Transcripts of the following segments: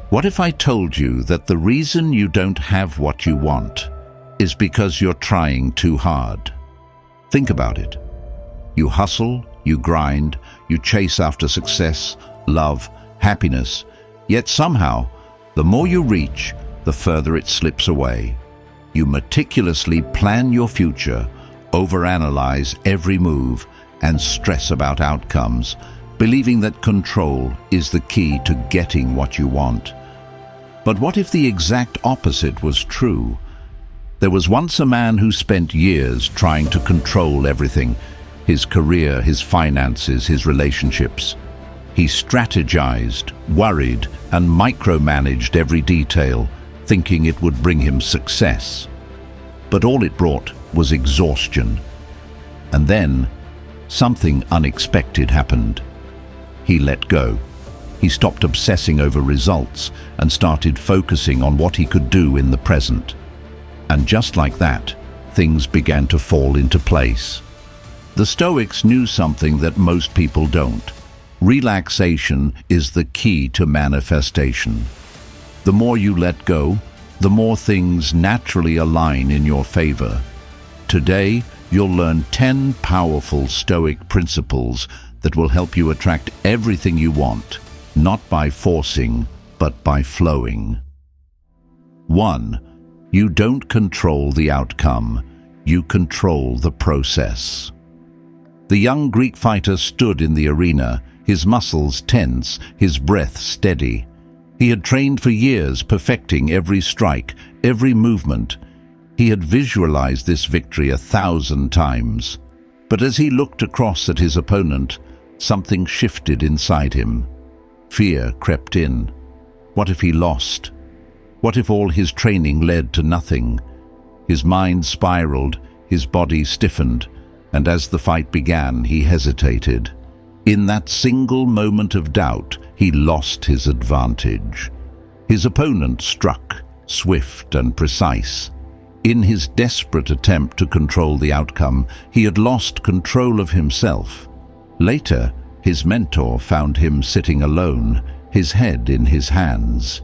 What if I told you that the reason you don't have what you want is because you're trying too hard? Think about it. You hustle, you grind, you chase after success, love, happiness, yet somehow, the more you reach, the further it slips away. You meticulously plan your future, overanalyze every move, and stress about outcomes, believing that control is the key to getting what you want. But what if the exact opposite was true? There was once a man who spent years trying to control everything: his career, his finances, his relationships. He strategized, worried, and micromanaged every detail, thinking it would bring him success. But all it brought was exhaustion. And then, something unexpected happened. He let go. He stopped obsessing over results and started focusing on what he could do in the present. And just like that, things began to fall into place. The Stoics knew something that most people don't. Relaxation is the key to manifestation. The more you let go, the more things naturally align in your favor. Today, you'll learn 10 powerful Stoic principles that will help you attract everything you want, not by forcing, but by flowing. 1. You don't control the outcome, you control the process. The young Greek fighter stood in the arena, his muscles tense, his breath steady. He had trained for years, perfecting every strike, every movement. He had visualized this victory 1,000 times. But as he looked across at his opponent, something shifted inside him. Fear crept in. What if he lost? What if all his training led to nothing? His mind spiraled, his body stiffened, and as the fight began, he hesitated. In that single moment of doubt, he lost his advantage. His opponent struck, swift and precise. In his desperate attempt to control the outcome, he had lost control of himself. Later, his mentor found him sitting alone, his head in his hands.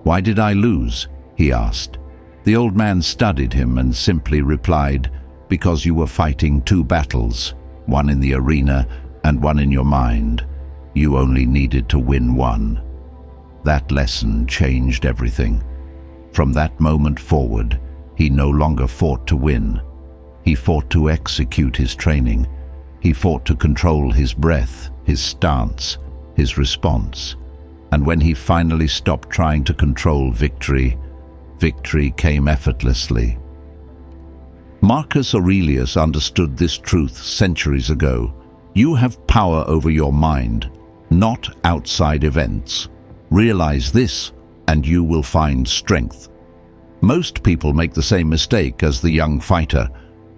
"Why did I lose?" he asked. The old man studied him and simply replied, "Because you were fighting 2 battles, one in the arena and one in your mind. You only needed to win one." That lesson changed everything. From that moment forward, he no longer fought to win. He fought to execute his training. He fought to control his breath, his stance, his response. And when he finally stopped trying to control victory, victory came effortlessly. Marcus Aurelius understood this truth centuries ago. You have power over your mind, not outside events. Realize this, and you will find strength. Most people make the same mistake as the young fighter.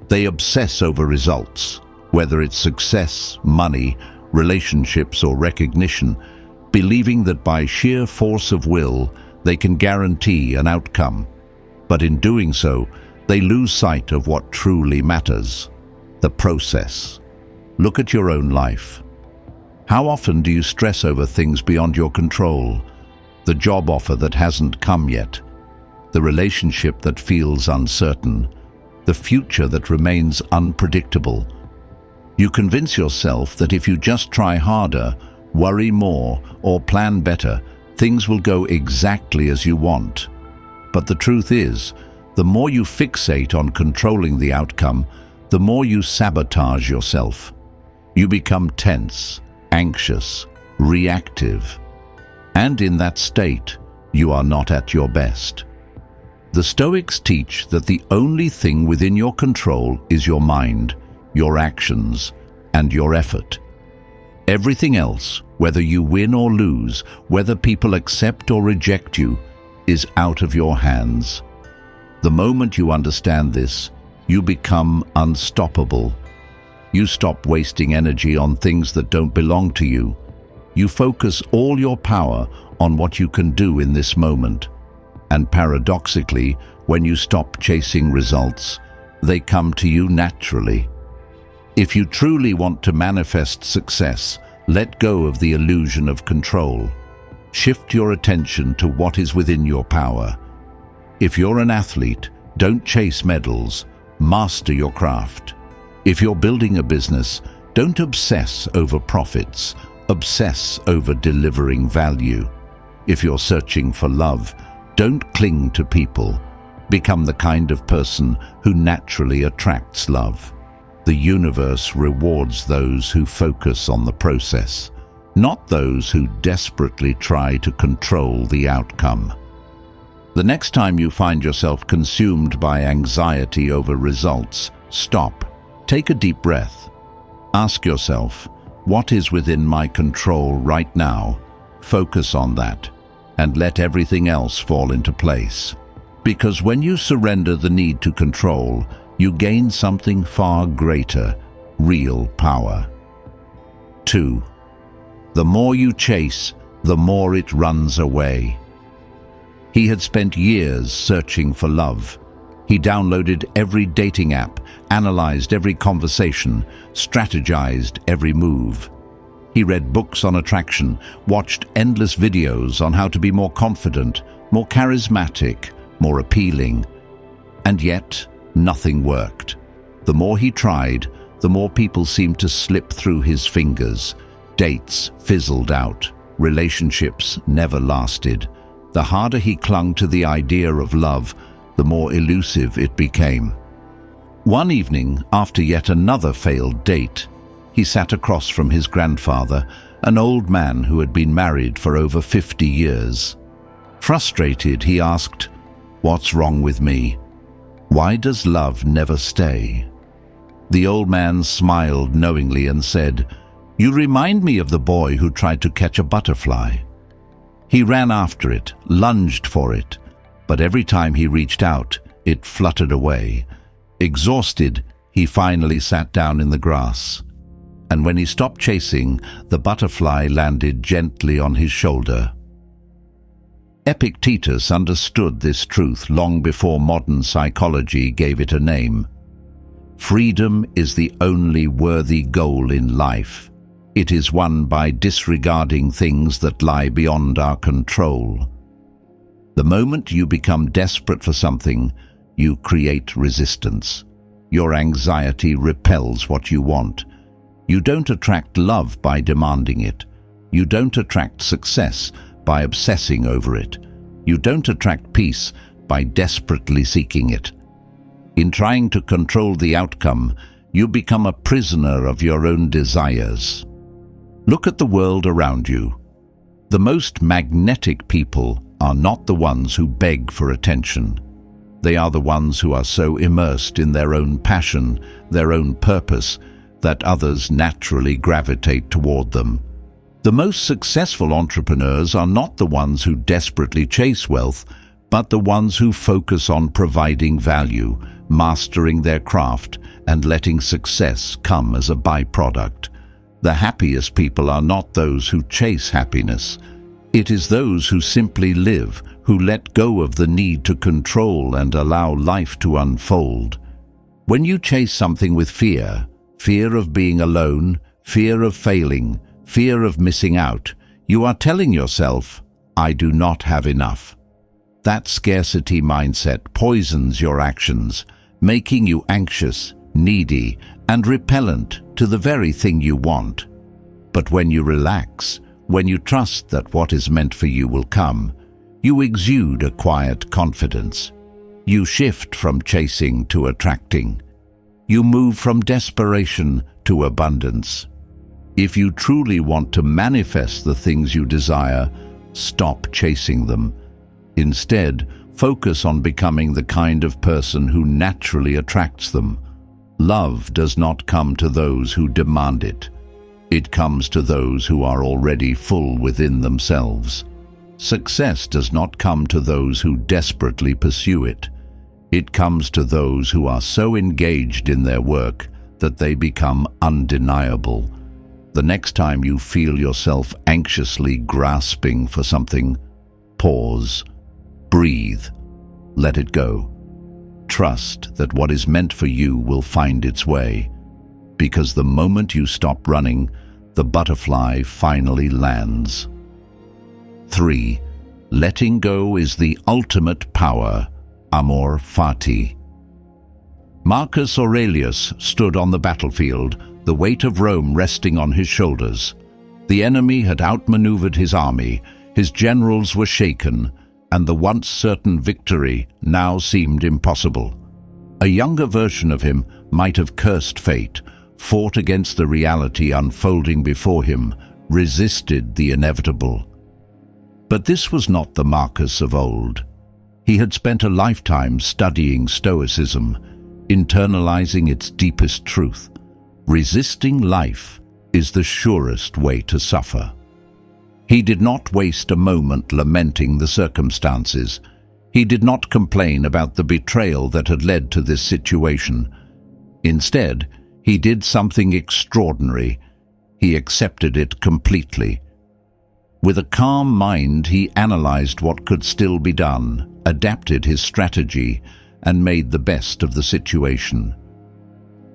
They obsess over results, whether it's success, money, relationships, or recognition, believing that by sheer force of will, they can guarantee an outcome. But in doing so, they lose sight of what truly matters: the process. Look at your own life. How often do you stress over things beyond your control? The job offer that hasn't come yet, the relationship that feels uncertain, the future that remains unpredictable. You convince yourself that if you just try harder, worry more, or plan better, things will go exactly as you want. But the truth is, the more you fixate on controlling the outcome, the more you sabotage yourself. You become tense, anxious, reactive. And in that state, you are not at your best. The Stoics teach that the only thing within your control is your mind, your actions, and your effort. Everything else, whether you win or lose, whether people accept or reject you, is out of your hands. The moment you understand this, you become unstoppable. You stop wasting energy on things that don't belong to you. You focus all your power on what you can do in this moment. And paradoxically, when you stop chasing results, they come to you naturally. If you truly want to manifest success, let go of the illusion of control. Shift your attention to what is within your power. If you're an athlete, don't chase medals, master your craft. If you're building a business, don't obsess over profits, obsess over delivering value. If you're searching for love, don't cling to people. Become the kind of person who naturally attracts love. The universe rewards those who focus on the process, not those who desperately try to control the outcome. The next time you find yourself consumed by anxiety over results, stop. Take a deep breath. Ask yourself, what is within my control right now? Focus on that, and let everything else fall into place. Because when you surrender the need to control, you gain something far greater, real power. 2. The more you chase, the more it runs away. He had spent years searching for love. He downloaded every dating app, analyzed every conversation, strategized every move. He read books on attraction, watched endless videos on how to be more confident, more charismatic, more appealing. And yet, nothing worked. The more he tried, the more people seemed to slip through his fingers. Dates fizzled out. Relationships never lasted. The harder he clung to the idea of love, the more elusive it became. One evening, after yet another failed date, he sat across from his grandfather, an old man who had been married for over 50 years. Frustrated, he asked, "What's wrong with me? Why does love never stay?" The old man smiled knowingly and said, "You remind me of the boy who tried to catch a butterfly. He ran after it, lunged for it, but every time he reached out, it fluttered away. Exhausted, he finally sat down in the grass. And when he stopped chasing, the butterfly landed gently on his shoulder." Epictetus understood this truth long before modern psychology gave it a name. Freedom is the only worthy goal in life. It is won by disregarding things that lie beyond our control. The moment you become desperate for something, you create resistance. Your anxiety repels what you want. You don't attract love by demanding it. You don't attract success by obsessing over it. You don't attract peace by desperately seeking it. In trying to control the outcome, you become a prisoner of your own desires. Look at the world around you. The most magnetic people are not the ones who beg for attention. They are the ones who are so immersed in their own passion, their own purpose, that others naturally gravitate toward them. The most successful entrepreneurs are not the ones who desperately chase wealth, but the ones who focus on providing value, mastering their craft, and letting success come as a byproduct. The happiest people are not those who chase happiness. It is those who simply live, who let go of the need to control and allow life to unfold. When you chase something with fear, fear of being alone, fear of failing, fear of missing out, you are telling yourself, "I do not have enough." That scarcity mindset poisons your actions, making you anxious, needy, and repellent to the very thing you want. But when you relax, when you trust that what is meant for you will come, you exude a quiet confidence. You shift from chasing to attracting. You move from desperation to abundance. If you truly want to manifest the things you desire, stop chasing them. Instead, focus on becoming the kind of person who naturally attracts them. Love does not come to those who demand it. It comes to those who are already full within themselves. Success does not come to those who desperately pursue it. It comes to those who are so engaged in their work that they become undeniable. The next time you feel yourself anxiously grasping for something, pause, breathe, let it go. Trust that what is meant for you will find its way, because the moment you stop running, the butterfly finally lands. 3. Letting go is the ultimate power. Amor, Fati. Marcus Aurelius stood on the battlefield, the weight of Rome resting on his shoulders. The enemy had outmaneuvered his army, his generals were shaken, and the once certain victory now seemed impossible. A younger version of him might have cursed fate, fought against the reality unfolding before him, resisted the inevitable. But this was not the Marcus of old. He had spent a lifetime studying Stoicism, internalizing its deepest truth. Resisting life is the surest way to suffer. He did not waste a moment lamenting the circumstances. He did not complain about the betrayal that had led to this situation. Instead, he did something extraordinary. He accepted it completely. With a calm mind, he analyzed what could still be done, adapted his strategy, and made the best of the situation.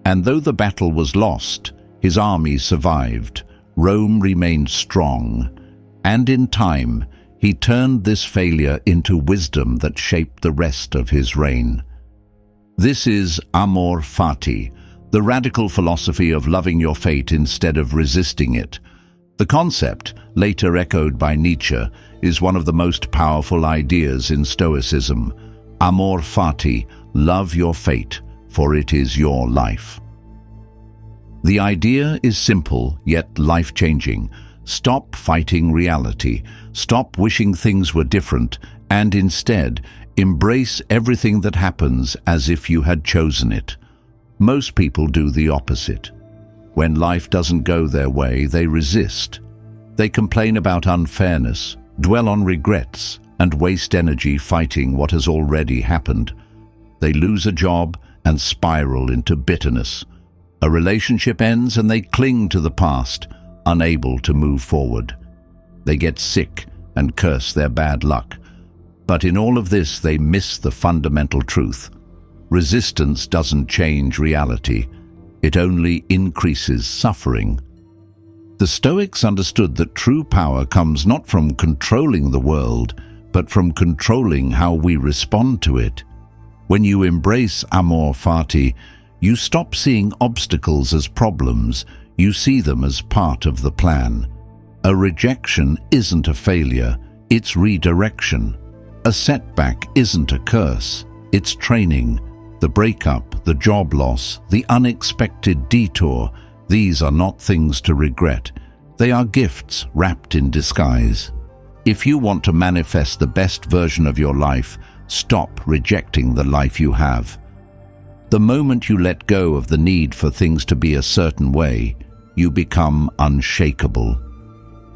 And though the battle was lost, his army survived, Rome remained strong, and in time he turned this failure into wisdom that shaped the rest of his reign. This is Amor Fati, the radical philosophy of loving your fate instead of resisting it. The concept, later echoed by Nietzsche, is one of the most powerful ideas in Stoicism. Amor Fati, love your fate, for it is your life. The idea is simple, yet life-changing. Stop fighting reality, stop wishing things were different, and instead, embrace everything that happens as if you had chosen it. Most people do the opposite. When life doesn't go their way, they resist. They complain about unfairness, dwell on regrets, and waste energy fighting what has already happened. They lose a job and spiral into bitterness. A relationship ends and they cling to the past, unable to move forward. They get sick and curse their bad luck. But in all of this, they miss the fundamental truth. Resistance doesn't change reality. It only increases suffering. The Stoics understood that true power comes not from controlling the world, but from controlling how we respond to it. When you embrace Amor Fati, you stop seeing obstacles as problems, you see them as part of the plan. A rejection isn't a failure, it's redirection. A setback isn't a curse, it's training. The breakup, the job loss, the unexpected detour, these are not things to regret. They are gifts wrapped in disguise. If you want to manifest the best version of your life, stop rejecting the life you have. The moment you let go of the need for things to be a certain way, you become unshakable.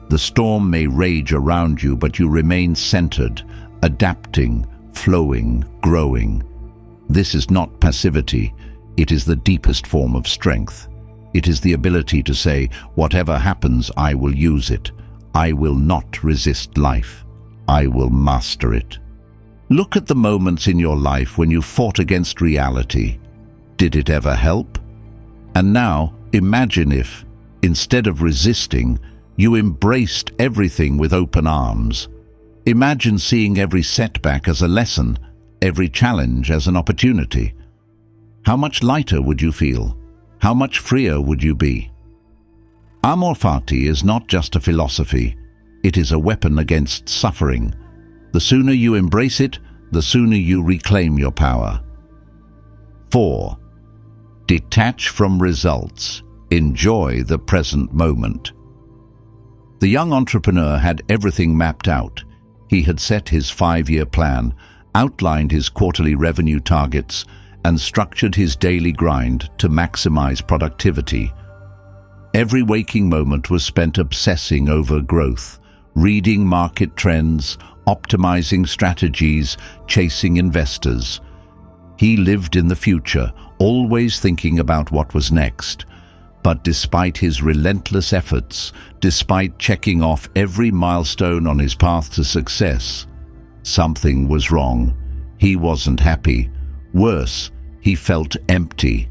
The storm may rage around you, but you remain centered, adapting, flowing, growing. This is not passivity, it is the deepest form of strength. It is the ability to say, whatever happens, I will use it. I will not resist life. I will master it. Look at the moments in your life when you fought against reality. Did it ever help? And now, imagine if, instead of resisting, you embraced everything with open arms. Imagine seeing every setback as a lesson, every challenge as an opportunity. How much lighter would you feel? How much freer would you be? Amor Fati is not just a philosophy, it is a weapon against suffering. The sooner you embrace it, the sooner you reclaim your power. 4. Detach from results. Enjoy the present moment. The young entrepreneur had everything mapped out. He had set his 5-year plan, outlined his quarterly revenue targets, and structured his daily grind to maximize productivity. Every waking moment was spent obsessing over growth, reading market trends, optimizing strategies, chasing investors. He lived in the future, always thinking about what was next. But despite his relentless efforts, despite checking off every milestone on his path to success, something was wrong. He wasn't happy. Worse, he felt empty.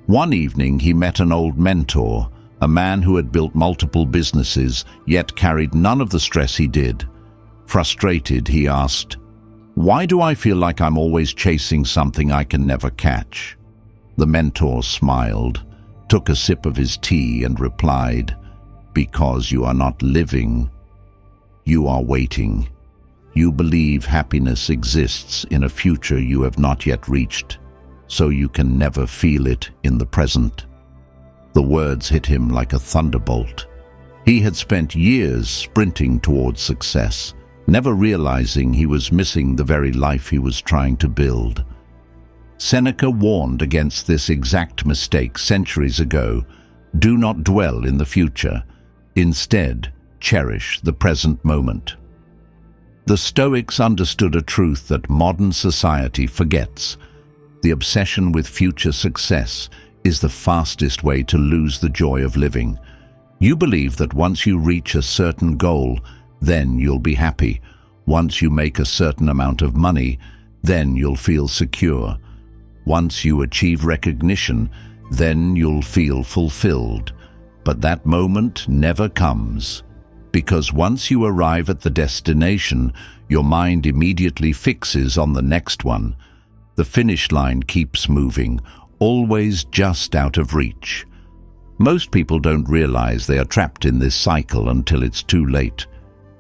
One evening he met an old mentor, a man who had built multiple businesses, yet carried none of the stress he did. Frustrated, he asked, "Why do I feel like I'm always chasing something I can never catch?" The mentor smiled, took a sip of his tea and replied, "Because you are not living, you are waiting. You believe happiness exists in a future you have not yet reached, so you can never feel it in the present." The words hit him like a thunderbolt. He had spent years sprinting towards success, never realizing he was missing the very life he was trying to build. Seneca warned against this exact mistake centuries ago. Do not dwell in the future. Instead, cherish the present moment. The Stoics understood a truth that modern society forgets. The obsession with future success is the fastest way to lose the joy of living. You believe that once you reach a certain goal, then you'll be happy. Once you make a certain amount of money, then you'll feel secure. Once you achieve recognition, then you'll feel fulfilled. But that moment never comes, because once you arrive at the destination, your mind immediately fixes on the next one. The finish line keeps moving, always just out of reach. Most people don't realize they are trapped in this cycle until it's too late.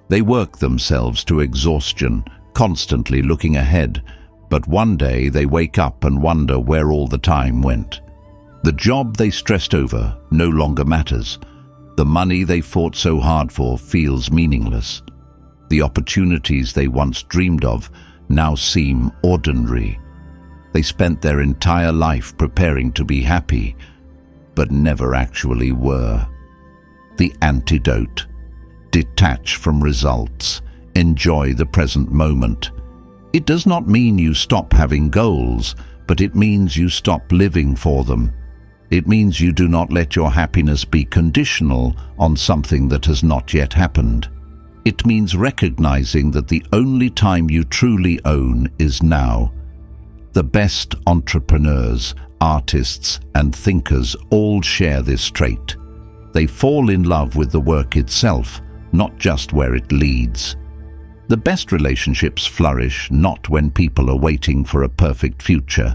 They work themselves to exhaustion, constantly looking ahead, but one day they wake up and wonder where all the time went. The job they stressed over no longer matters. The money they fought so hard for feels meaningless. The opportunities they once dreamed of now seem ordinary. They spent their entire life preparing to be happy, but never actually were. The antidote: detach from results, enjoy the present moment. It does not mean you stop having goals, but it means you stop living for them. It means you do not let your happiness be conditional on something that has not yet happened. It means recognizing that the only time you truly own is now. The best entrepreneurs, artists, and thinkers all share this trait. They fall in love with the work itself, not just where it leads. The best relationships flourish not when people are waiting for a perfect future,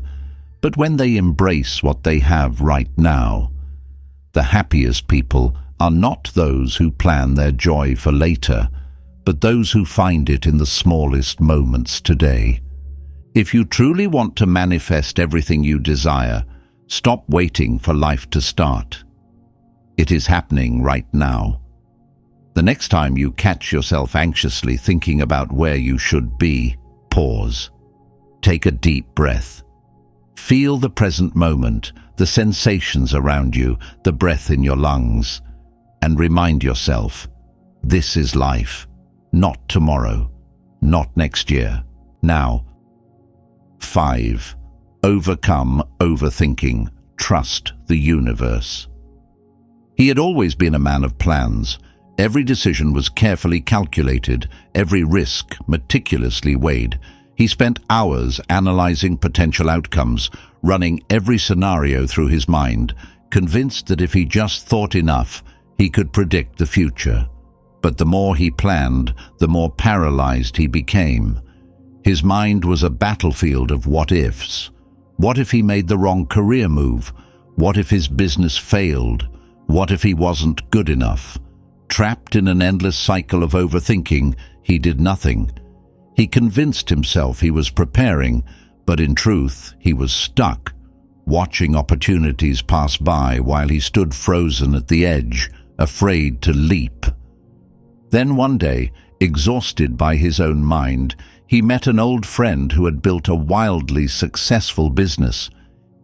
but when they embrace what they have right now. The happiest people are not those who plan their joy for later, but those who find it in the smallest moments today. If you truly want to manifest everything you desire, stop waiting for life to start. It is happening right now. The next time you catch yourself anxiously thinking about where you should be, pause. Take a deep breath. Feel the present moment, the sensations around you, the breath in your lungs, and remind yourself, this is life, not tomorrow, not next year, now. 5. Overcome overthinking. Trust the universe. He had always been a man of plans. Every decision was carefully calculated, every risk meticulously weighed. He spent hours analyzing potential outcomes, running every scenario through his mind, convinced that if he just thought enough, he could predict the future. But the more he planned, the more paralyzed he became. His mind was a battlefield of what-ifs. What if he made the wrong career move? What if his business failed? What if he wasn't good enough? Trapped in an endless cycle of overthinking, he did nothing. He convinced himself he was preparing, but in truth, he was stuck, watching opportunities pass by while he stood frozen at the edge, afraid to leap. Then one day, exhausted by his own mind, he met an old friend who had built a wildly successful business.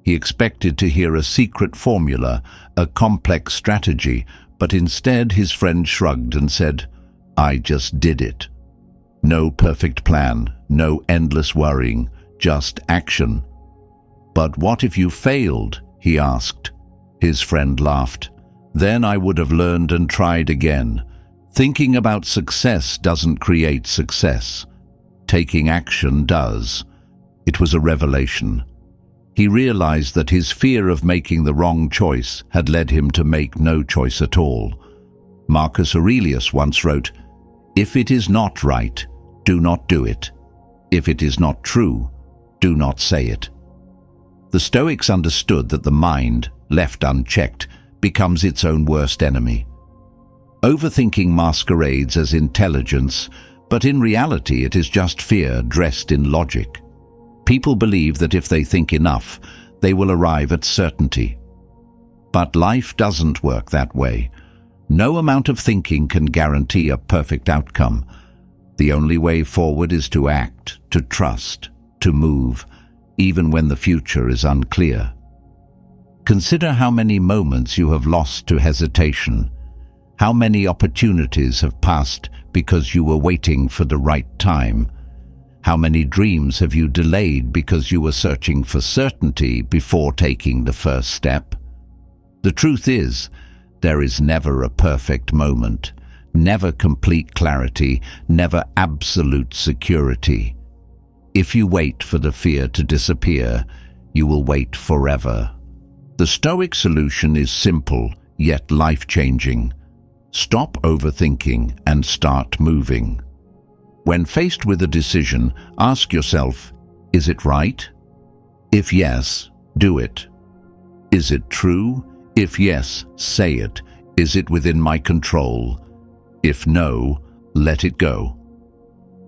He expected to hear a secret formula, a complex strategy, but instead his friend shrugged and said, "I just did it." No perfect plan, no endless worrying, just action. "But what if you failed?" he asked. His friend laughed. "Then I would have learned and tried again. Thinking about success doesn't create success. Taking action does." It was a revelation. He realized that his fear of making the wrong choice had led him to make no choice at all. Marcus Aurelius once wrote, "If it is not right, do not do it. If it is not true, do not say it. The Stoics understood that the mind, left unchecked, becomes its own worst enemy. Overthinking masquerades as intelligence, but in reality it is just fear dressed in logic. People believe that if they think enough, they will arrive at certainty. But life doesn't work that way. No amount of thinking can guarantee a perfect outcome. The only way forward is to act, to trust, to move, even when the future is unclear. Consider how many moments you have lost to hesitation. How many opportunities have passed because you were waiting for the right time? How many dreams have you delayed because you were searching for certainty before taking the first step? The truth is, there is never a perfect moment, never complete clarity, never absolute security. If you wait for the fear to disappear, you will wait forever. The Stoic solution is simple, yet life-changing. Stop overthinking and start moving. When faced with a decision, ask yourself, is it right? If yes, do it. Is it true? If yes, say it. Is it within my control? If no, let it go.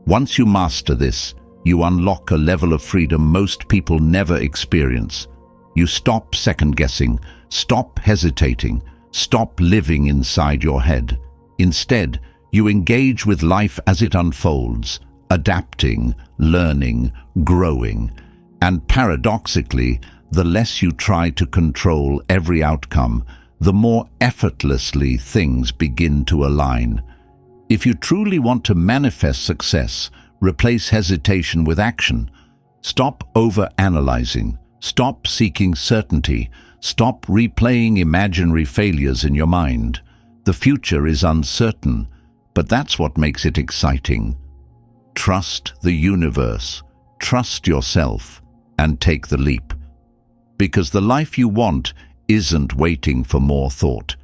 Once you master this, you unlock a level of freedom most people never experience. You stop second-guessing, stop hesitating, stop living inside your head. Instead, you engage with life as it unfolds, adapting, learning, growing. And paradoxically, the less you try to control every outcome, the more effortlessly things begin to align. If you truly want to manifest success, replace hesitation with action. Stop over-analyzing. Stop seeking certainty. Stop replaying imaginary failures in your mind. The future is uncertain, but that's what makes it exciting. Trust the universe, trust yourself, and take the leap. Because the life you want isn't waiting for more thought,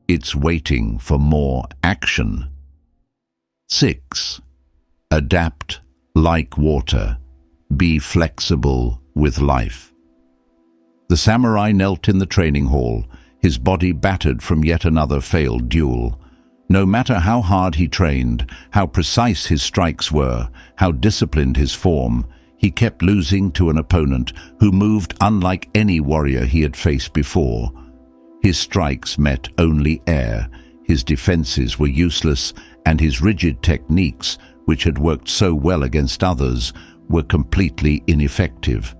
it's waiting for more action. 6. Adapt like water. Be flexible with life. The samurai knelt in the training hall, his body battered from yet another failed duel. No matter how hard he trained, how precise his strikes were, how disciplined his form, he kept losing to an opponent who moved unlike any warrior he had faced before. His strikes met only air, his defenses were useless, and his rigid techniques, which had worked so well against others, were completely ineffective.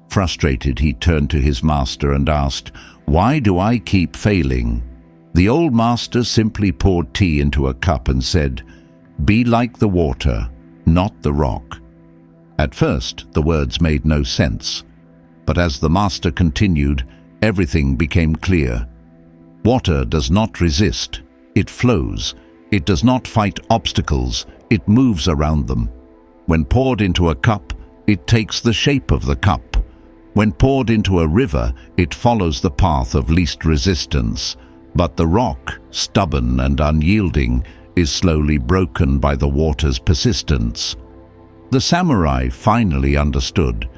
Frustrated, he turned to his master and asked, "Why do I keep failing?" The old master simply poured tea into a cup and said, "Be like the water, not the rock." At first, the words made no sense, but as the master continued, everything became clear. Water does not resist, it flows. It does not fight obstacles, it moves around them. When poured into a cup, it takes the shape of the cup. When poured into a river, it follows the path of least resistance. But the rock, stubborn and unyielding, is slowly broken by the water's persistence. The samurai finally understood.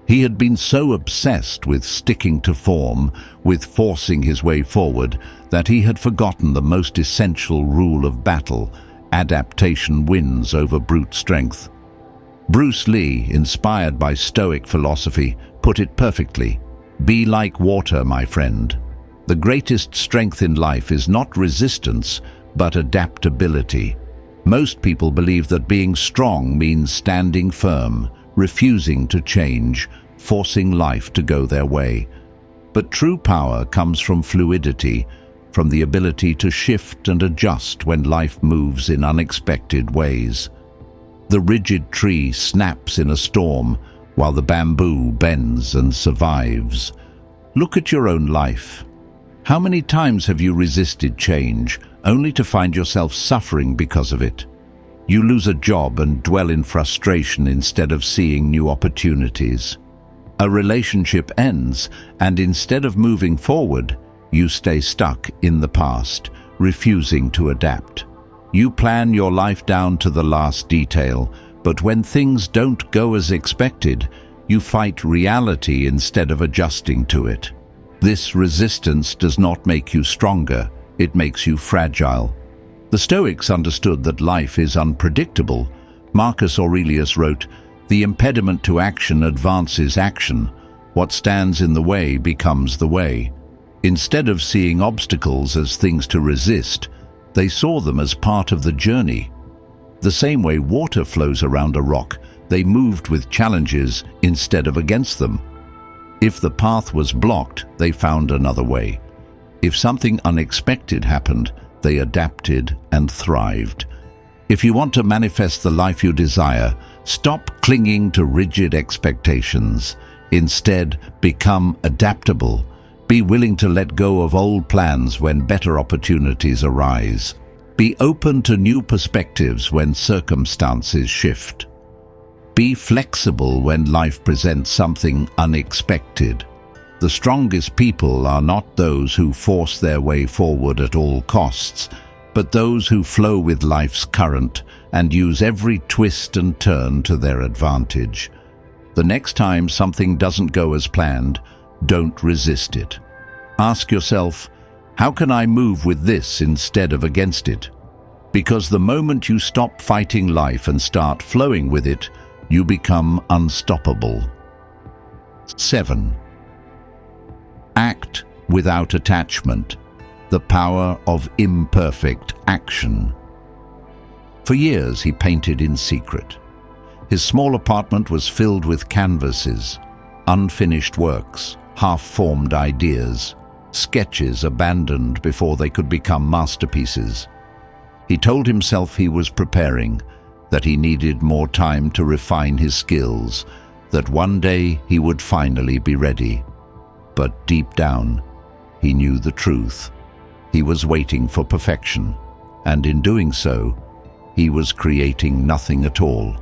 He had been so obsessed with sticking to form, with forcing his way forward, that he had forgotten the most essential rule of battle: adaptation wins over brute strength. Bruce Lee, inspired by Stoic philosophy, put it perfectly. Be like water, my friend. The greatest strength in life is not resistance, but adaptability. Most people believe that being strong means standing firm, refusing to change, forcing life to go their way. But true power comes from fluidity, from the ability to shift and adjust when life moves in unexpected ways. The rigid tree snaps in a storm, while the bamboo bends and survives. Look at your own life. How many times have you resisted change, only to find yourself suffering because of it? You lose a job and dwell in frustration instead of seeing new opportunities. A relationship ends, and instead of moving forward, you stay stuck in the past, refusing to adapt. You plan your life down to the last detail, But when things don't go as expected, you fight reality instead of adjusting to it. This resistance does not make you stronger, it makes you fragile. The Stoics understood that life is unpredictable. Marcus Aurelius wrote, "The impediment to action advances action. What stands in the way becomes the way." Instead of seeing obstacles as things to resist, they saw them as part of the journey. The same way water flows around a rock, they moved with challenges instead of against them. If the path was blocked, they found another way. If something unexpected happened, they adapted and thrived. If you want to manifest the life you desire, stop clinging to rigid expectations. Instead, become adaptable. Be willing to let go of old plans when better opportunities arise. Be open to new perspectives when circumstances shift. Be flexible when life presents something unexpected. The strongest people are not those who force their way forward at all costs, but those who flow with life's current and use every twist and turn to their advantage. The next time something doesn't go as planned, don't resist it. Ask yourself, how can I move with this instead of against it? Because the moment you stop fighting life and start flowing with it, you become unstoppable. 7. Act without attachment. The power of imperfect action. For years he painted in secret. His small apartment was filled with canvases, unfinished works, half-formed ideas, sketches abandoned before they could become masterpieces. He told himself he was preparing, that he needed more time to refine his skills, that one day he would finally be ready. But deep down, he knew the truth. He was waiting for perfection, and in doing so, he was creating nothing at all.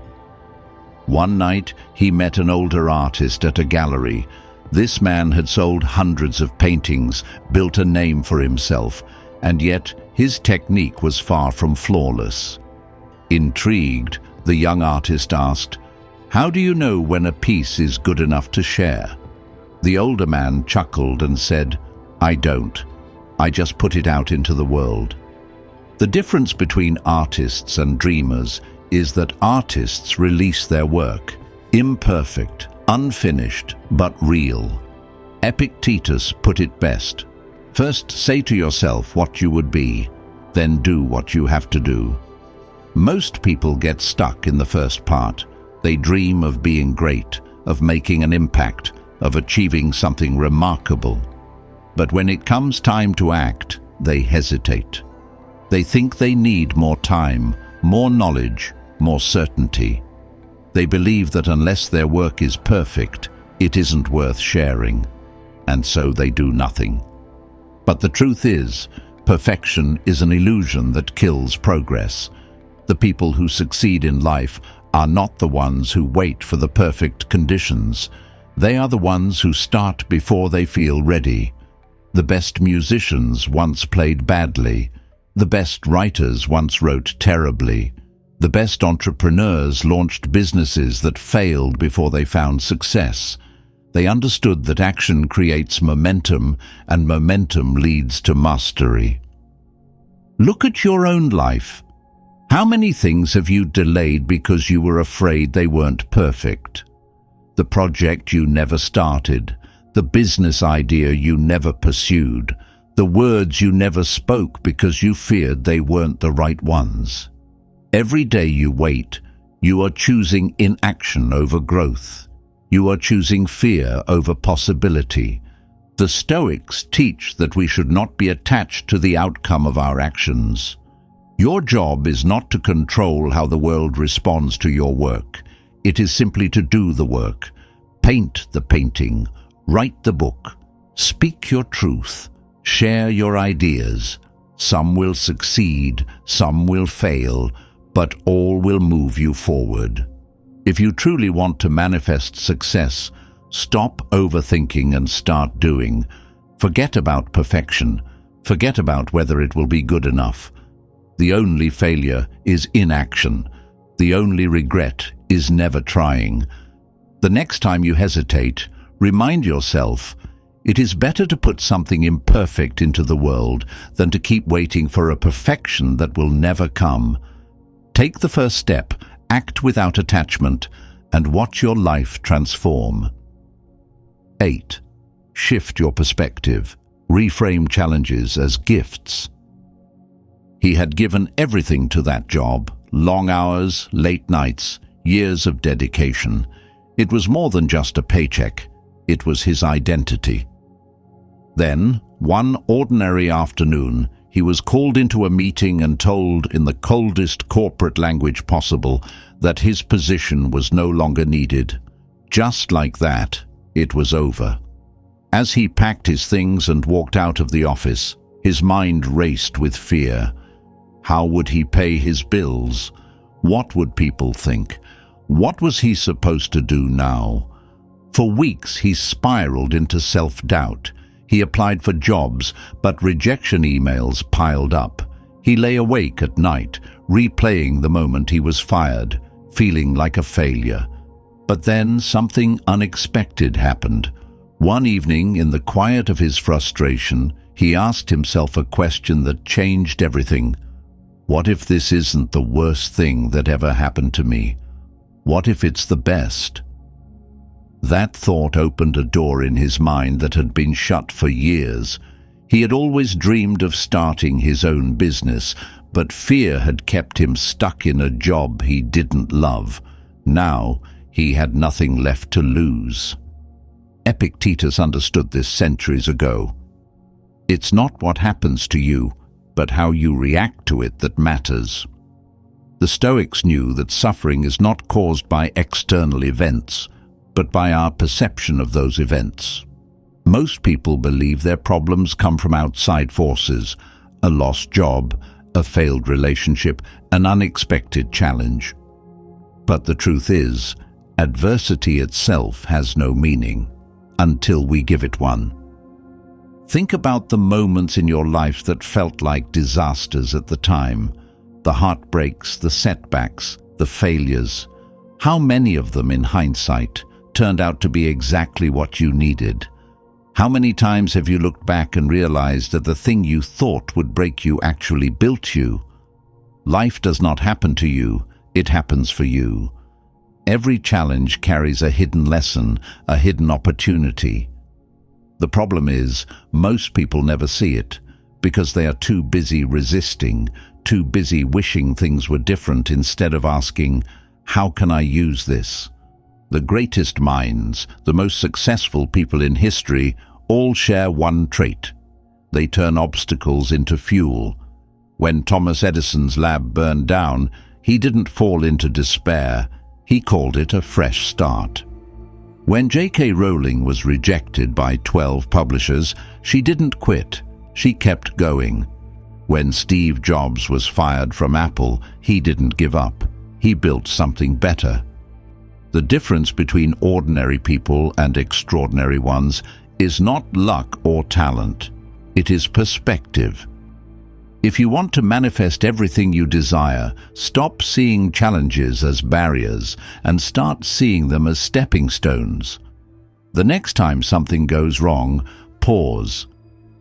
One night, he met an older artist at a gallery. This man had sold hundreds of paintings, built a name for himself, and yet his technique was far from flawless. Intrigued, the young artist asked, "How do you know when a piece is good enough to share?" The older man chuckled and said, "I don't. I just put it out into the world." The difference between artists and dreamers is that artists release their work, imperfect, unfinished, but real. Epictetus put it best. First say to yourself what you would be, then do what you have to do. Most people get stuck in the first part. They dream of being great, of making an impact, of achieving something remarkable. But when it comes time to act, they hesitate. They think they need more time, more knowledge, more certainty. They believe that unless their work is perfect, it isn't worth sharing, and so they do nothing. But the truth is, perfection is an illusion that kills progress. The people who succeed in life are not the ones who wait for the perfect conditions. They are the ones who start before they feel ready. The best musicians once played badly. The best writers once wrote terribly. The best entrepreneurs launched businesses that failed before they found success. They understood that action creates momentum, and momentum leads to mastery. Look at your own life. How many things have you delayed because you were afraid they weren't perfect? The project you never started, the business idea you never pursued, the words you never spoke because you feared they weren't the right ones. Every day you wait, you are choosing inaction over growth. You are choosing fear over possibility. The Stoics teach that we should not be attached to the outcome of our actions. Your job is not to control how the world responds to your work. It is simply to do the work. Paint the painting, write the book, speak your truth, share your ideas. Some will succeed, some will fail, but all will move you forward. If you truly want to manifest success, stop overthinking and start doing. Forget about perfection. Forget about whether it will be good enough. The only failure is inaction. The only regret is never trying. The next time you hesitate, remind yourself, it is better to put something imperfect into the world than to keep waiting for a perfection that will never come. Take the first step, act without attachment, and watch your life transform. 8. Shift your perspective. Reframe challenges as gifts. He had given everything to that job, long hours, late nights, years of dedication. It was more than just a paycheck. It was his identity. Then, one ordinary afternoon, he was called into a meeting and told in the coldest corporate language possible that his position was no longer needed. Just like that, it was over. As he packed his things and walked out of the office, his mind raced with fear. How would he pay his bills? What would people think? What was he supposed to do now? For weeks he spiraled into self-doubt. He applied for jobs, but rejection emails piled up. He lay awake at night, replaying the moment he was fired, feeling like a failure. But then something unexpected happened. One evening, in the quiet of his frustration, he asked himself a question that changed everything. What if this isn't the worst thing that ever happened to me? What if it's the best? That thought opened a door in his mind that had been shut for years. He had always dreamed of starting his own business, but fear had kept him stuck in a job he didn't love. Now, he had nothing left to lose. Epictetus understood this centuries ago. It's not what happens to you, but how you react to it that matters. The Stoics knew that suffering is not caused by external events, but by our perception of those events. Most people believe their problems come from outside forces, a lost job, a failed relationship, an unexpected challenge. But the truth is, adversity itself has no meaning until we give it one. Think about the moments in your life that felt like disasters at the time. The heartbreaks, the setbacks, the failures. How many of them, in hindsight, turned out to be exactly what you needed? How many times have you looked back and realized that the thing you thought would break you actually built you? Life does not happen to you, it happens for you. Every challenge carries a hidden lesson, a hidden opportunity. The problem is, most people never see it, because they are too busy resisting, too busy wishing things were different instead of asking, how can I use this? The greatest minds, the most successful people in history, all share one trait. They turn obstacles into fuel. When Thomas Edison's lab burned down, he didn't fall into despair. He called it a fresh start. When J.K. Rowling was rejected by 12 publishers, she didn't quit. She kept going. When Steve Jobs was fired from Apple, he didn't give up. He built something better. The difference between ordinary people and extraordinary ones is not luck or talent. It is perspective. If you want to manifest everything you desire, stop seeing challenges as barriers and start seeing them as stepping stones. The next time something goes wrong, pause.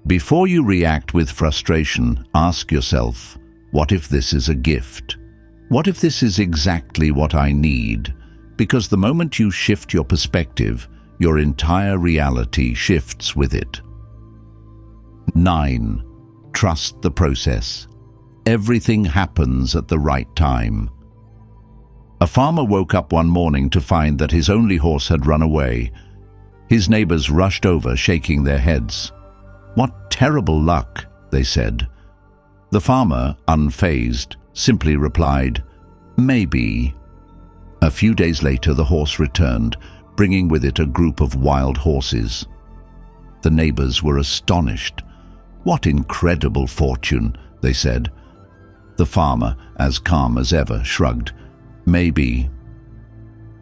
Before you react with frustration, ask yourself, what if this is a gift? What if this is exactly what I need? Because the moment you shift your perspective, your entire reality shifts with it. 9. Trust the process. Everything happens at the right time. A farmer woke up one morning to find that his only horse had run away. His neighbors rushed over, shaking their heads. "What terrible luck," they said. The farmer, unfazed, simply replied, "Maybe." A few days later, the horse returned, bringing with it a group of wild horses. The neighbors were astonished. "What incredible fortune," they said. The farmer, as calm as ever, shrugged. "Maybe."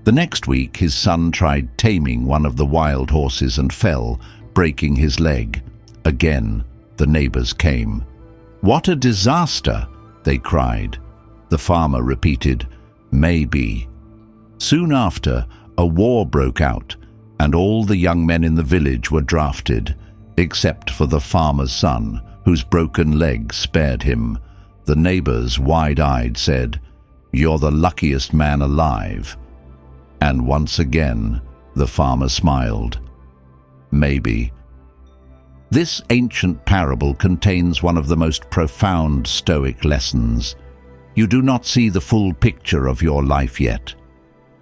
The next week, his son tried taming one of the wild horses and fell, breaking his leg. Again, the neighbors came. "What a disaster!" they cried. The farmer repeated, Maybe. Soon after, a war broke out, and all the young men in the village were drafted, except for the farmer's son, whose broken leg spared him. The neighbors, wide-eyed, said, "You're the luckiest man alive." And once again, the farmer smiled. Maybe. This ancient parable contains one of the most profound Stoic lessons. You do not see the full picture of your life yet.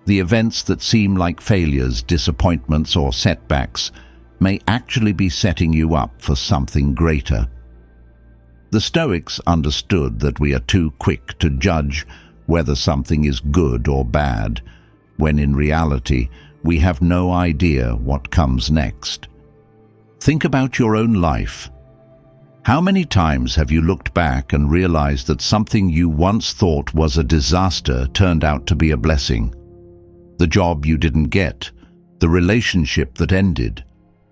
The events that seem like failures, disappointments, or setbacks may actually be setting you up for something greater. The Stoics understood that we are too quick to judge whether something is good or bad, when in reality we have no idea what comes next. Think about your own life. How many times have you looked back and realized that something you once thought was a disaster turned out to be a blessing? The job you didn't get, the relationship that ended,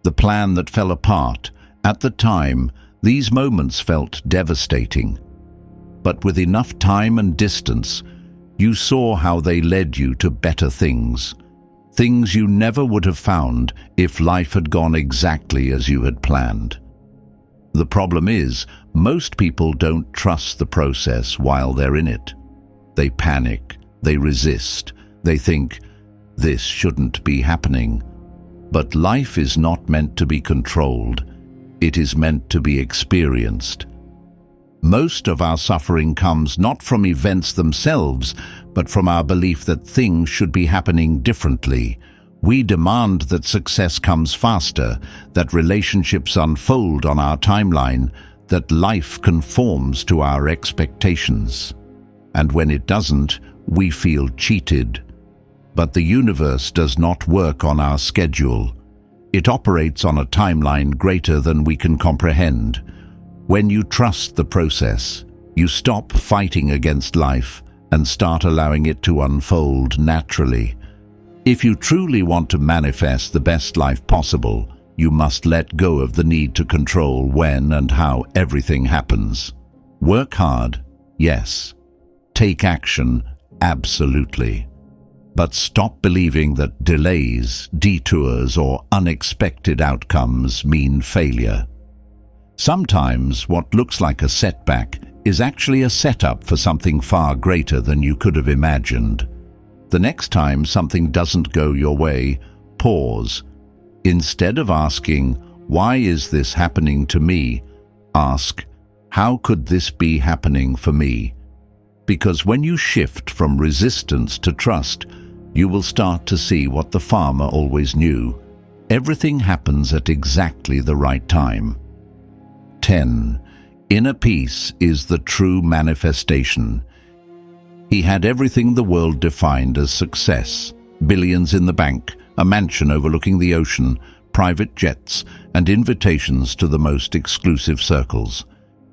the plan that fell apart. At the time, these moments felt devastating. But with enough time and distance, you saw how they led you to better things. Things you never would have found if life had gone exactly as you had planned. The problem is, most people don't trust the process while they're in it. They panic, they resist, they think, "This shouldn't be happening." But life is not meant to be controlled. It is meant to be experienced. Most of our suffering comes not from events themselves, but from our belief that things should be happening differently. We demand that success comes faster, that relationships unfold on our timeline, that life conforms to our expectations. And when it doesn't, we feel cheated. But the universe does not work on our schedule. It operates on a timeline greater than we can comprehend. When you trust the process, you stop fighting against life and start allowing it to unfold naturally. If you truly want to manifest the best life possible, you must let go of the need to control when and how everything happens. Work hard, yes. Take action, absolutely. But stop believing that delays, detours, or unexpected outcomes mean failure. Sometimes what looks like a setback is actually a setup for something far greater than you could have imagined. The next time something doesn't go your way, pause. Instead of asking, "Why is this happening to me?" ask, "How could this be happening for me?" Because when you shift from resistance to trust, you will start to see what the farmer always knew. Everything happens at exactly the right time. 10. Inner peace is the true manifestation. He had everything the world defined as success: billions in the bank, a mansion overlooking the ocean, private jets, and invitations to the most exclusive circles.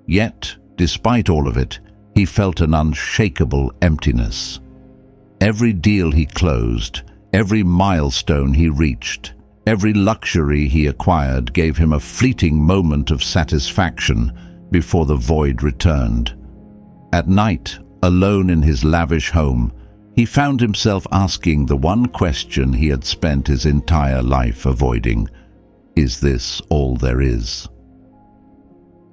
Yet, despite all of it, he felt an unshakable emptiness. Every deal he closed, every milestone he reached, every luxury he acquired gave him a fleeting moment of satisfaction before the void returned. At night, alone in his lavish home, he found himself asking the one question he had spent his entire life avoiding: is this all there is?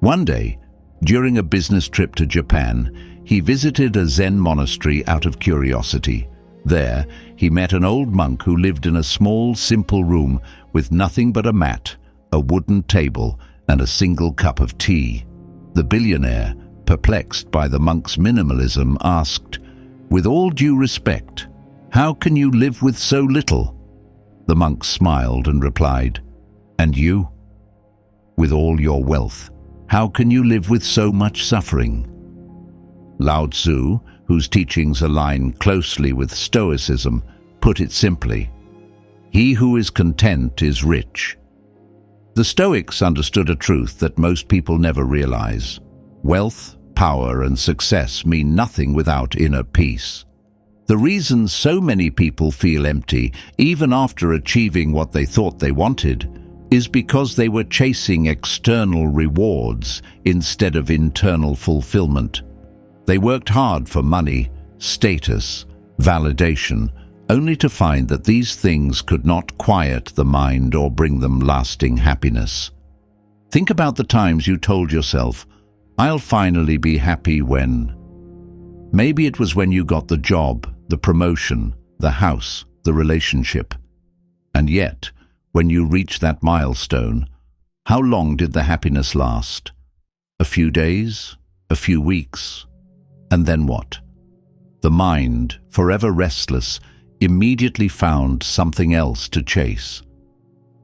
One day, during a business trip to Japan, he visited a Zen monastery out of curiosity. There, he met an old monk who lived in a small, simple room with nothing but a mat, a wooden table, and a single cup of tea. The billionaire, perplexed by the monk's minimalism, asked, "With all due respect, how can you live with so little?" The monk smiled and replied, "And you? With all your wealth, how can you live with so much suffering?" Lao Tzu, whose teachings align closely with Stoicism, put it simply, "He who is content is rich." The Stoics understood a truth that most people never realize. Wealth, power, and success mean nothing without inner peace. The reason so many people feel empty, even after achieving what they thought they wanted, is because they were chasing external rewards instead of internal fulfillment. They worked hard for money, status, validation, only to find that these things could not quiet the mind or bring them lasting happiness. Think about the times you told yourself, "I'll finally be happy when..." Maybe it was when you got the job, the promotion, the house, the relationship. And yet, when you reached that milestone, how long did the happiness last? A few days? A few weeks? And then what? The mind, forever restless, immediately found something else to chase.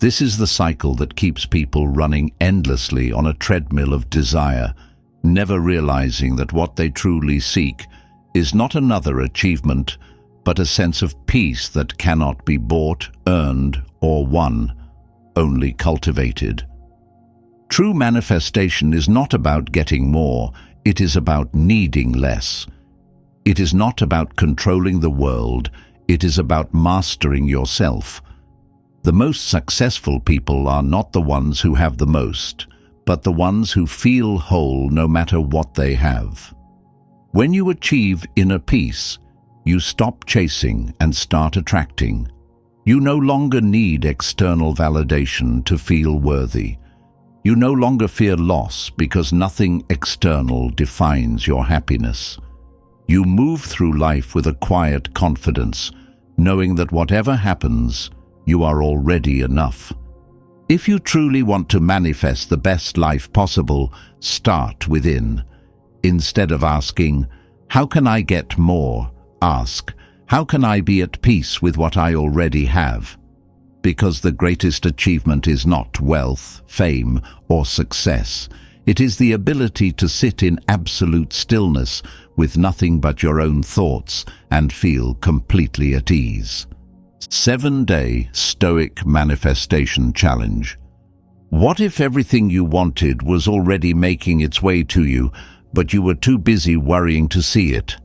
This is the cycle that keeps people running endlessly on a treadmill of desire, never realizing that what they truly seek is not another achievement, but a sense of peace that cannot be bought, earned, or won, only cultivated. True manifestation is not about getting more, it is about needing less. It is not about controlling the world, it is about mastering yourself. The most successful people are not the ones who have the most, but the ones who feel whole no matter what they have. When you achieve inner peace, you stop chasing and start attracting. You no longer need external validation to feel worthy. You no longer fear loss because nothing external defines your happiness. You move through life with a quiet confidence, knowing that whatever happens, you are already enough. If you truly want to manifest the best life possible, start within. Instead of asking, "How can I get more?" ask, "How can I be at peace with what I already have?" Because the greatest achievement is not wealth, fame, or success. It is the ability to sit in absolute stillness with nothing but your own thoughts and feel completely at ease. 7-Day Stoic Manifestation Challenge. What if everything you wanted was already making its way to you, but you were too busy worrying to see it?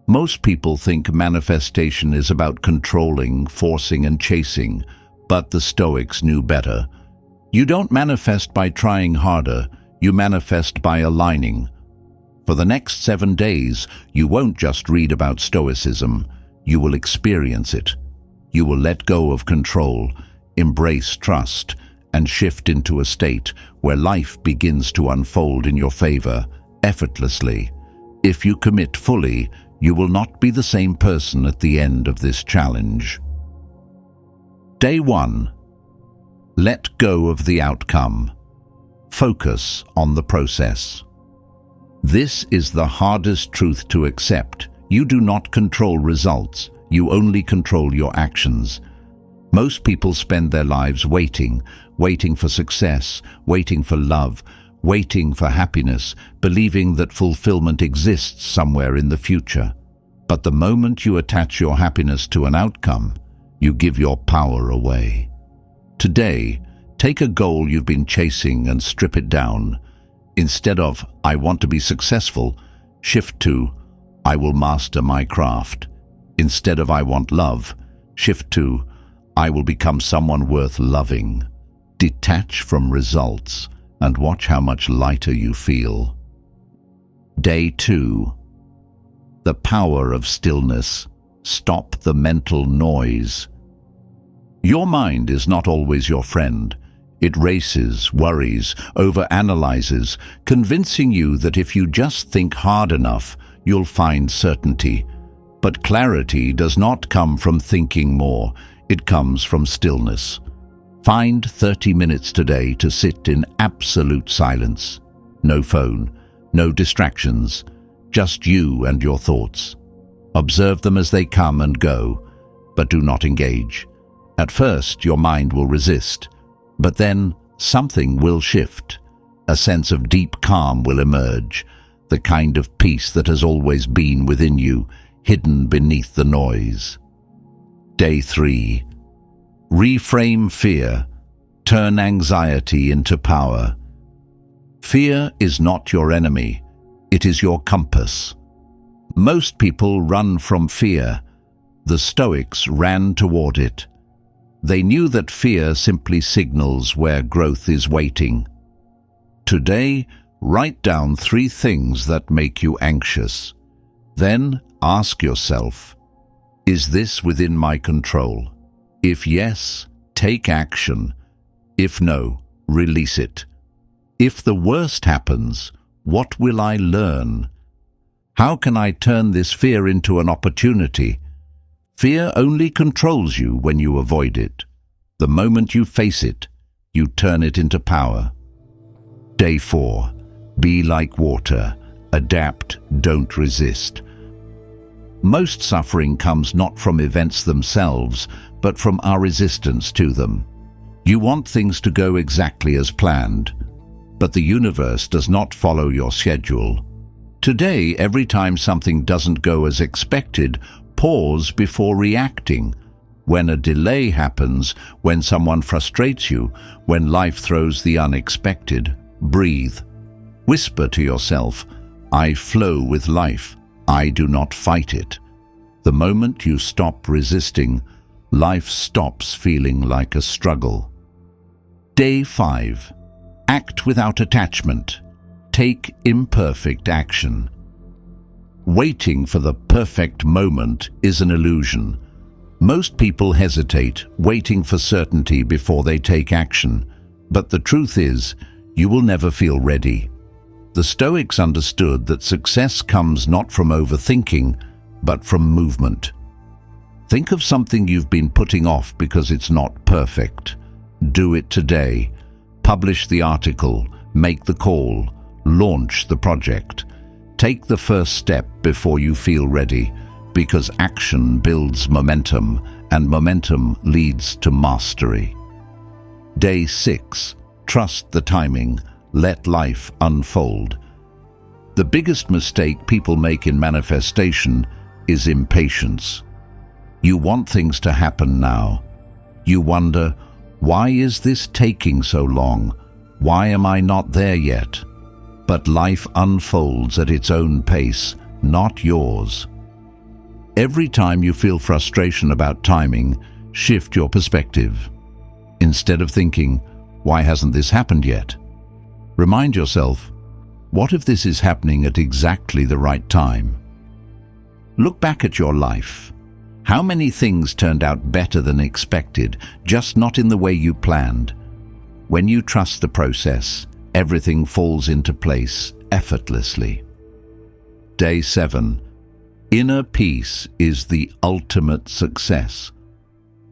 Most people think manifestation is about controlling, forcing, and chasing, but the Stoics knew better. You don't manifest by trying harder, you manifest by aligning. For the next 7 days, you won't just read about Stoicism, you will experience it. You will let go of control, embrace trust, and shift into a state where life begins to unfold in your favor, effortlessly. If you commit fully, you will not be the same person at the end of this challenge. Day 1. Let go of the outcome. Focus on the process. This is the hardest truth to accept. You do not control results. You only control your actions. Most people spend their lives waiting for success, waiting for love, waiting for happiness, believing that fulfillment exists somewhere in the future. But the moment you attach your happiness to an outcome, you give your power away. Today, take a goal you've been chasing and strip it down. Instead of, "I want to be successful," shift to, "I will master my craft." Instead of "I want love," shift to "I will become someone worth loving." Detach from results and watch how much lighter you feel. Day 2. The power of stillness. Stop the mental noise. Your mind is not always your friend. It races, worries, overanalyzes, convincing you that if you just think hard enough, you'll find certainty. But clarity does not come from thinking more, it comes from stillness. Find 30 minutes today to sit in absolute silence. No phone, no distractions, just you and your thoughts. Observe them as they come and go, but do not engage. At first, your mind will resist, but then something will shift. A sense of deep calm will emerge, the kind of peace that has always been within you, hidden beneath the noise. Day 3. Reframe fear. Turn anxiety into power. Fear is not your enemy. It is your compass. Most people run from fear. The Stoics ran toward it. They knew that fear simply signals where growth is waiting. Today, write down 3 things that make you anxious. Then ask yourself, Is this within my control? If yes, take action. If no, release it. If the worst happens, what will I learn? How can I turn this fear into an opportunity? Fear only controls you when you avoid it. The moment you face it, you turn it into power. Day 4. Be like water. Adapt, don't resist. Most suffering comes not from events themselves, but from our resistance to them. You want things to go exactly as planned, but the universe does not follow your schedule. Today, every time something doesn't go as expected, pause before reacting. When a delay happens, when someone frustrates you, when life throws the unexpected, breathe. Whisper to yourself, I flow with life. I do not fight it. The moment you stop resisting, life stops feeling like a struggle. Day 5. Act without attachment. Take imperfect action. Waiting for the perfect moment is an illusion. Most people hesitate, waiting for certainty before they take action. But the truth is, you will never feel ready. The Stoics understood that success comes not from overthinking, but from movement. Think of something you've been putting off because it's not perfect. Do it today. Publish the article, make the call, launch the project. Take the first step before you feel ready, because action builds momentum, and momentum leads to mastery. Day 6. Trust the timing. Let life unfold. The biggest mistake people make in manifestation is impatience. You want things to happen now. You wonder, why is this taking so long? Why am I not there yet? But life unfolds at its own pace, not yours. Every time you feel frustration about timing, shift your perspective. Instead of thinking, why hasn't this happened yet? Remind yourself, what if this is happening at exactly the right time? Look back at your life. How many things turned out better than expected, just not in the way you planned? When you trust the process, everything falls into place effortlessly. Day 7. Inner peace is the ultimate success.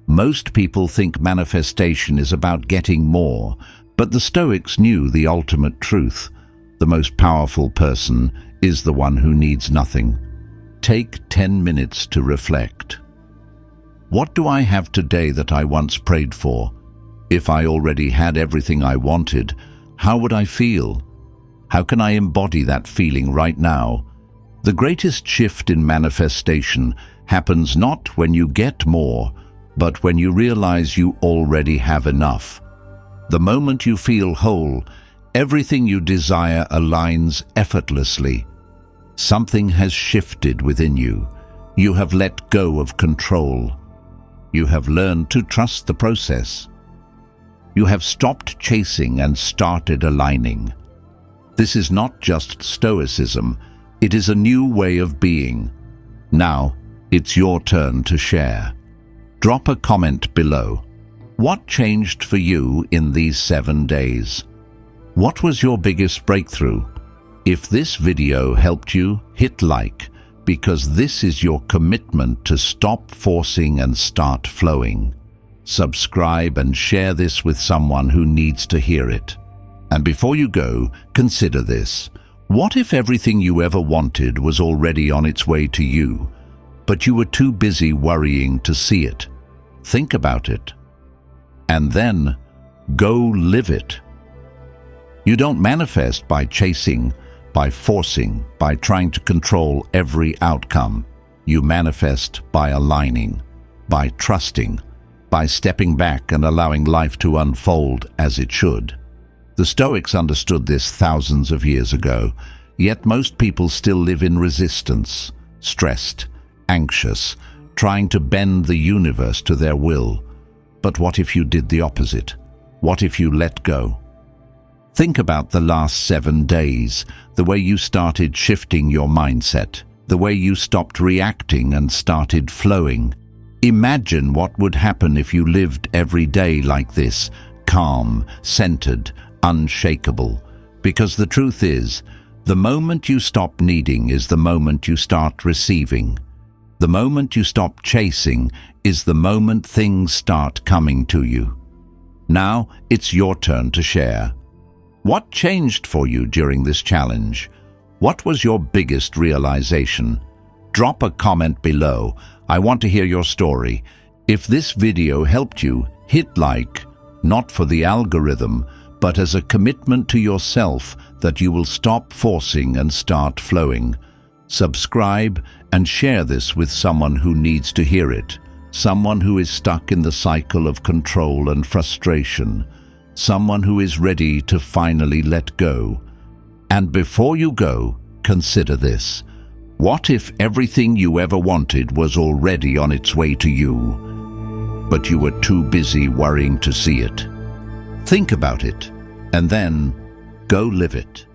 Most people think manifestation is about getting more, but the Stoics knew the ultimate truth. The most powerful person is the one who needs nothing. Take 10 minutes to reflect. What do I have today that I once prayed for? If I already had everything I wanted, how would I feel? How can I embody that feeling right now? The greatest shift in manifestation happens not when you get more, but when you realize you already have enough. The moment you feel whole, everything you desire aligns effortlessly. Something has shifted within you. You have let go of control. You have learned to trust the process. You have stopped chasing and started aligning. This is not just Stoicism, it is a new way of being. Now, it's your turn to share. Drop a comment below. What changed for you in these 7 days? What was your biggest breakthrough? If this video helped you, hit like, because this is your commitment to stop forcing and start flowing. Subscribe and share this with someone who needs to hear it. And before you go, consider this. What if everything you ever wanted was already on its way to you, but you were too busy worrying to see it? Think about it. And then, go live it. You don't manifest by chasing, by forcing, by trying to control every outcome. You manifest by aligning, by trusting, by stepping back and allowing life to unfold as it should. The Stoics understood this thousands of years ago, yet most people still live in resistance, stressed, anxious, trying to bend the universe to their will. But what if you did the opposite? What if you let go? Think about the last 7 days, the way you started shifting your mindset, the way you stopped reacting and started flowing. Imagine what would happen if you lived every day like this, calm, centered, unshakable. Because the truth is, the moment you stop needing is the moment you start receiving. The moment you stop chasing is the moment things start coming to you. Now it's your turn to share. What changed for you during this challenge? What was your biggest realization? Drop a comment below. I want to hear your story. If this video helped you, hit like, not for the algorithm, but as a commitment to yourself that you will stop forcing and start flowing. Subscribe and share this with someone who needs to hear it. Someone who is stuck in the cycle of control and frustration. Someone who is ready to finally let go. And before you go, consider this. What if everything you ever wanted was already on its way to you, but you were too busy worrying to see it? Think about it, and then go live it.